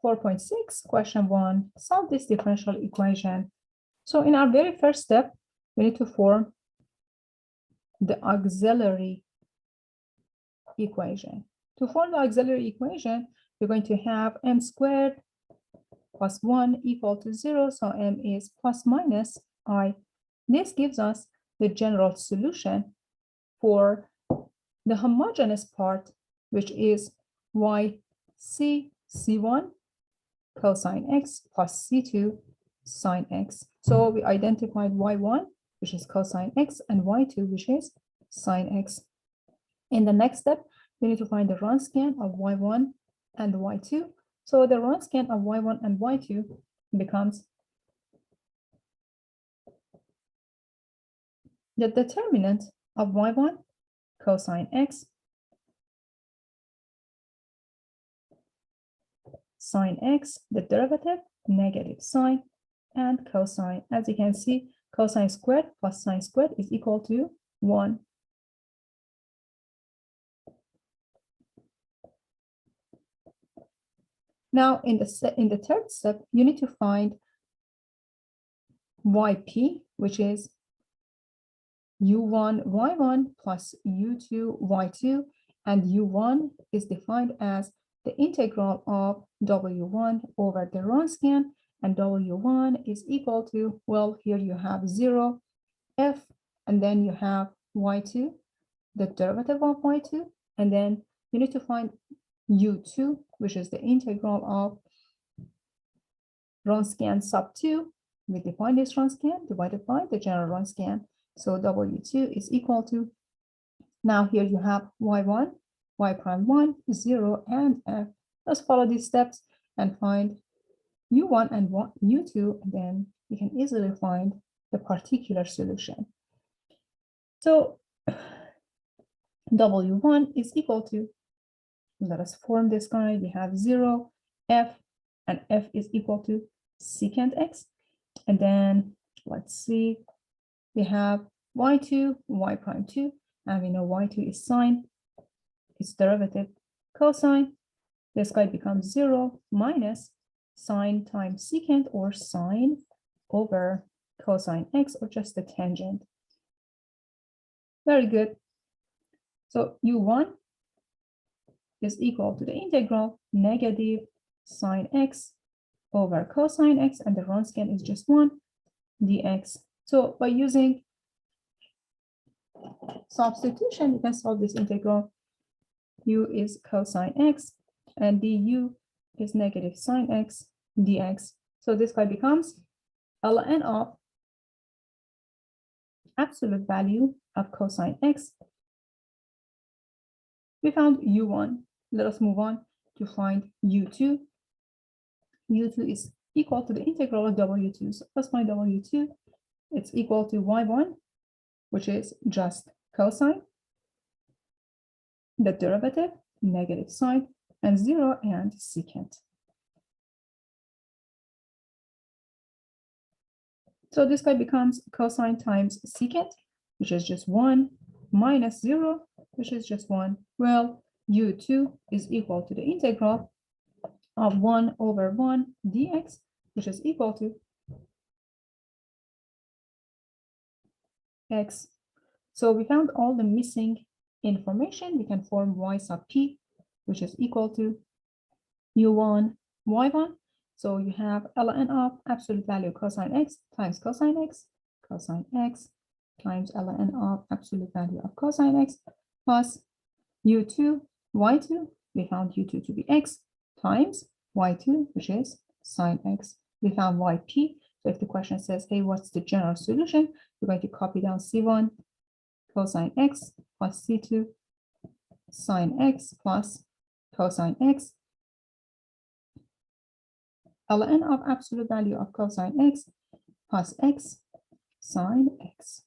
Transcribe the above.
4.6, question 1, solve this differential equation. So in our very first step, we need to form the auxiliary equation. To form the auxiliary equation, we're going to have m squared plus 1 equal to 0, so m is plus minus I. This gives us the general solution for the homogeneous part, which is c1 cosine x plus c2 sine x. So we identified y1, which is cosine x, and y2, which is sine x. In the next step, we need to find the Wronskian of y1 and y2. So the Wronskian of y1 and y2 becomes the determinant of y1 cosine x sine x, the derivative, negative sine, and cosine. As you can see, cosine squared plus sine squared is equal to 1. Now, in the third step, you need to find yp, which is u1 y1 plus u2 y2, and u1 is defined as the integral of w1 over the Wronskian, and w1 is equal to, well, here you have 0, f, and then you have y2, the derivative of y2, and then you need to find u2, which is the integral of Wronskian sub 2. We define this Wronskian divided by the general Wronskian. So w2 is equal to, now here you have y1, y prime 1, 0, and f. Let's follow these steps and find u1 and u2, and then you can easily find the particular solution. So w1 is equal to, let us form this guy. We have 0, f, and f is equal to secant x. And then let's see, we have y2, y prime 2, and we know y2 is sine, its derivative cosine. This guy becomes 0 minus sine times secant, or sine over cosine x, or just the tangent. Very good. So u1 is equal to the integral negative sine x over cosine x, and the Wronskian is just 1 dx. So by using substitution, you can solve this integral. U is cosine x, and du is negative sine x dx. So this guy becomes ln of absolute value of cosine x. We found u1. Let us move on to find u2. u2 is equal to the integral of w2. So let's find w2. It's equal to y1, which is just cosine, the derivative, negative sine, and 0, and secant. So this guy becomes cosine times secant, which is just 1, minus 0, which is just 1. Well, u2 is equal to the integral of 1 over 1 dx, which is equal to x. So we found all the missing information. We can form y sub p, which is equal to u1 y1. So you have ln of absolute value cosine x times cosine x times ln of absolute value of cosine x plus u2 y2. We found u2 to be x times y2, which is sine x. We found yp. So if the question says, hey, what's the general solution? We're going to copy down c1 cosine x plus c2 sine x plus cosine x ln of absolute value of cosine x plus x sine x.